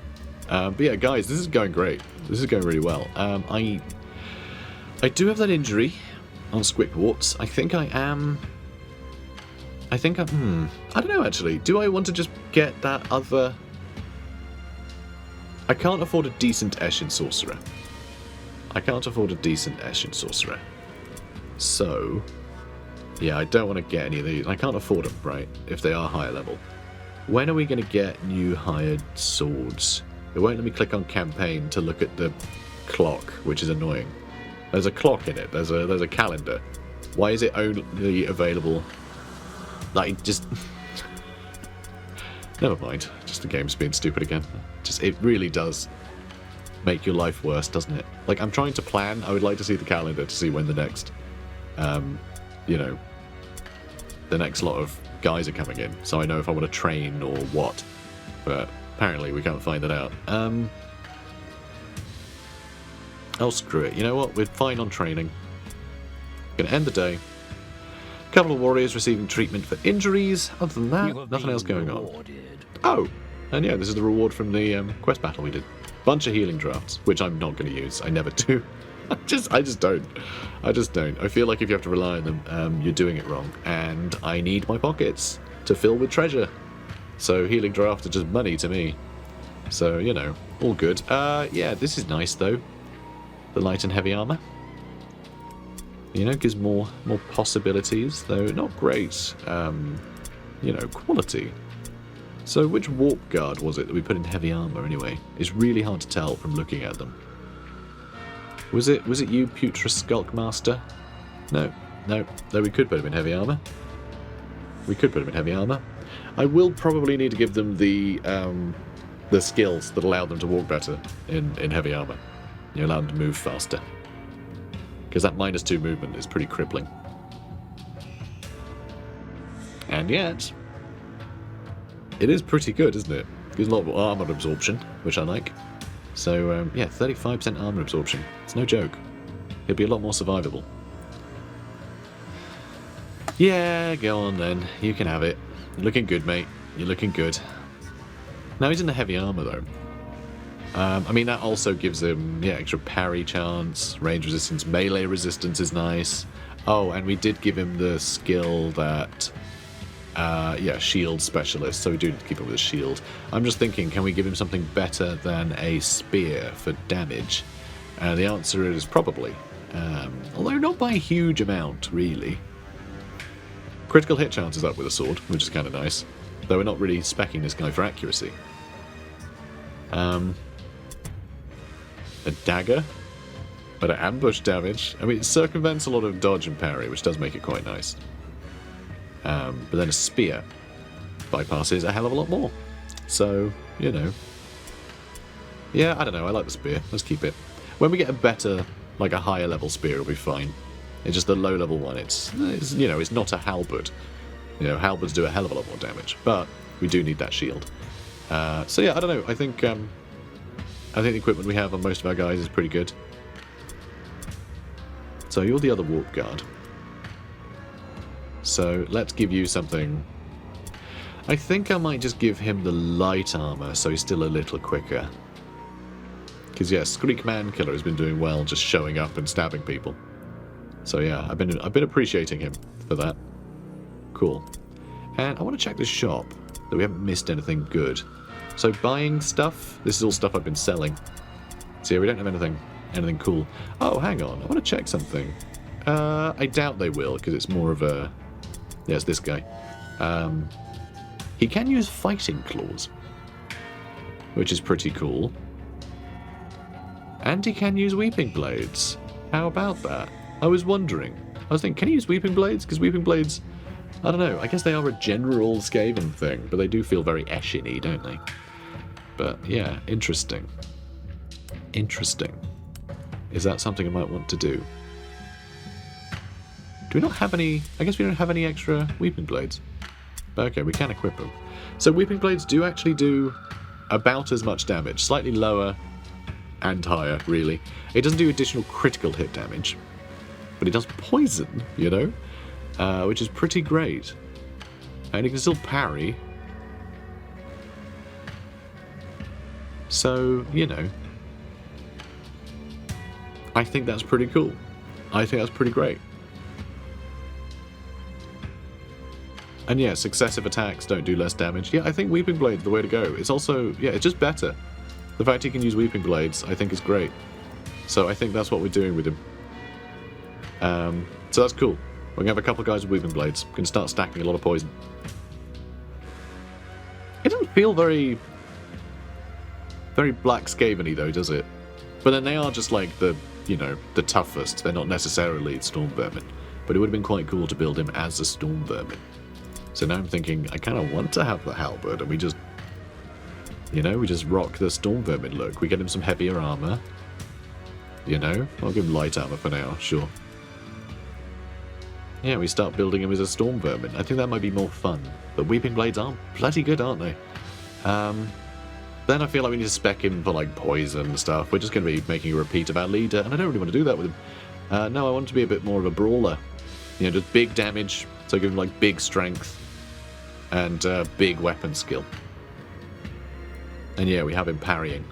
But yeah, guys, this is going great. This is going really well. I do have that injury on Squickwarts. I think I don't know, actually. Do I want to just get that other... I can't afford a decent Eshin Sorcerer. So... yeah, I don't want to get any of these. I can't afford them, right? If they are higher level. When are we going to get new hired swords? It won't let me click on campaign to look at the clock, which is annoying. There's a clock in it. There's a calendar. Why is it only available? Like, just... Never mind. Just the game's being stupid again. It really does make your life worse, doesn't it? Like, I'm trying to plan. I would like to see the calendar to see when the next, you know, the next lot of guys are coming in. So I know if I want to train or what. But apparently we can't find that out. Oh, screw it. You know what? We're fine on training. Gonna end the day. Couple of warriors receiving treatment for injuries. Other than that, nothing else going on. Oh, and yeah, this is the reward from the quest battle we did. Bunch of healing drafts, which I'm not going to use. I never do. I just don't. I feel like if you have to rely on them, you're doing it wrong. And I need my pockets to fill with treasure. So healing drafts are just money to me. So, you know, all good. Yeah, this is nice, though. The light and heavy armor. You know, gives more possibilities, though not great, you know, quality. So which Warp Guard was it that we put in heavy armor anyway? It's really hard to tell from looking at them. Was it you, Putra Skulkmaster? No, we could put him in heavy armor. I will probably need to give them the skills that allow them to walk better in heavy armor. You allow them to move faster. Because that -2 movement is pretty crippling. And yet, it is pretty good, isn't it? Gives a lot of armor absorption, which I like. So, yeah, 35% armor absorption. It's no joke. It'll be a lot more survivable. Yeah, go on then. You can have it. You're looking good, mate. You're looking good. Now he's in the heavy armor, though. I mean, that also gives him, yeah, extra parry chance, range resistance, melee resistance is nice. Oh, and we did give him the skill that, yeah, shield specialist, so we do need to keep him with a shield. I'm just thinking, can we give him something better than a spear for damage? And the answer is probably. Although not by a huge amount, really. Critical hit chance is up with a sword, which is kind of nice. Though we're not really speccing this guy for accuracy. A dagger? But ambush damage? I mean, it circumvents a lot of dodge and parry, which does make it quite nice. But then a spear bypasses a hell of a lot more. So, you know. Yeah, I don't know, I like the spear. Let's keep it. When we get a better, like a higher level spear, it'll be fine. It's just the low level one. It's you know, it's not a halberd. You know, halberds do a hell of a lot more damage, but we do need that shield. So yeah, I don't know. I think the equipment we have on most of our guys is pretty good. So you're the other warp guard. So let's give you something. I think I might just give him the light armor, so he's still a little quicker. Because yeah, Skreek Mankiller has been doing well, just showing up and stabbing people. So yeah, I've been appreciating him for that. Cool. And I want to check this shop, that we haven't missed anything good. So buying stuff, this is all stuff I've been selling. So yeah, we don't have anything cool. Oh, hang on, I want to check something. I doubt they will, because it's more of a... Yeah, it's this guy. He can use fighting claws, which is pretty cool. And he can use weeping blades. How about that? I was wondering. I was thinking, can he use weeping blades? Because weeping blades, I don't know, I guess they are a general Skaven thing, but they do feel very Eshin-y, don't they? But yeah, interesting. Interesting. Is that something I might want to do? Do we not have any... I guess we don't have any extra weeping blades. But okay, we can equip them. So weeping blades do actually do about as much damage. Slightly lower and higher, really. It doesn't do additional critical hit damage. But it does poison, you know? Which is pretty great. And it can still parry. So, you know. I think that's pretty cool. I think that's pretty great. And yeah, successive attacks don't do less damage. Yeah, I think Weeping Blade's the way to go. It's also, yeah, it's just better. The fact he can use Weeping Blades, I think, is great. So I think that's what we're doing with him. So that's cool. We're going to have a couple of guys with Weeping Blades. We can start stacking a lot of poison. It doesn't feel very Black Skaven-y though, does it? But then they are just like the, you know, the toughest. They're not necessarily Storm Vermin. But it would have been quite cool to build him as a Storm Vermin. So now I'm thinking, I kind of want to have the halberd, and we just, you know, we just rock the Storm Vermin look. We get him some heavier armor. You know? I'll give him light armor for now, sure. Yeah, we start building him as a Storm Vermin. I think that might be more fun. But Weeping Blades are bloody good, aren't they? Then I feel like we need to spec him for, like, poison and stuff. We're just going to be making a repeat of our leader, and I don't really want to do that with him. No, I want him to be a bit more of a brawler. You know, just big damage, so give him, like, big strength. And big weapon skill. And yeah, we have him parrying.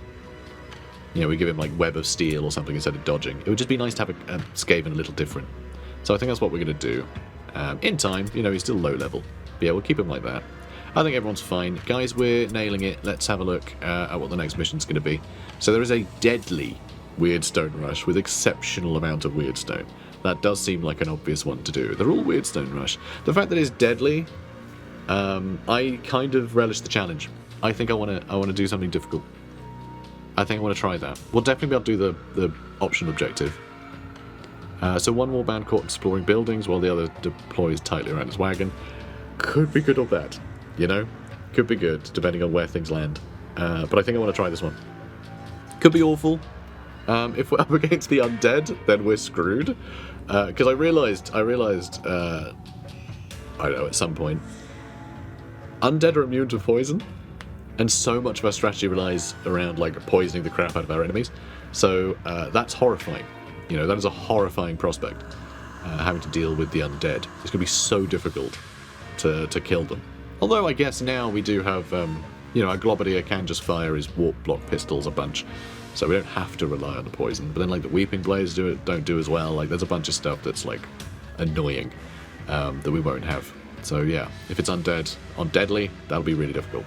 You know, we give him, like, Web of Steel or something instead of dodging. It would just be nice to have a Skaven a little different. So I think that's what we're going to do. In time, you know, he's still low level. But yeah, we'll keep him like that. I think everyone's fine. Guys, we're nailing it. Let's have a look at what the next mission's going to be. So there is a deadly Weirdstone Rush with exceptional amount of Weirdstone. That does seem like an obvious one to do. They're all Weirdstone Rush. The fact that it's deadly, I kind of relish the challenge. I think I want to do something difficult. I think I want to try that. We'll definitely be able to do the optional objective. So one warband caught exploring buildings while the other deploys tightly around his wagon. Could be good or bad, you know? Could be good, depending on where things land. But I think I want to try this one. Could be awful. If we're up against the undead, then we're screwed. Because I realised, I don't know, at some point, undead are immune to poison, and so much of our strategy relies around, like, poisoning the crap out of our enemies. So that's horrifying. You know, that is a horrifying prospect, having to deal with the undead. It's going to be so difficult to kill them. Although I guess now we do have, you you know, a Globadier can just fire his warp block pistols a bunch, so we don't have to rely on the poison. But then, like, the Weeping Blades don't do as well. Like, there's a bunch of stuff that's, like, annoying that we won't have. So, yeah, if it's undead on Deadly, that'll be really difficult.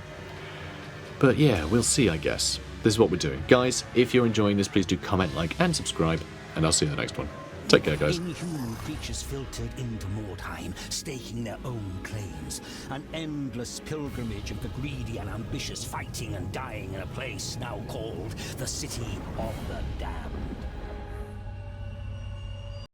But, yeah, we'll see, I guess. This is what we're doing. Guys, if you're enjoying this, please do comment, like, and subscribe, and I'll see you in the next one. Take care, guys. Inhuman creatures filtered into Mordheim, staking their own claims. An endless pilgrimage of the greedy and ambitious fighting and dying in a place now called the City of the Damned.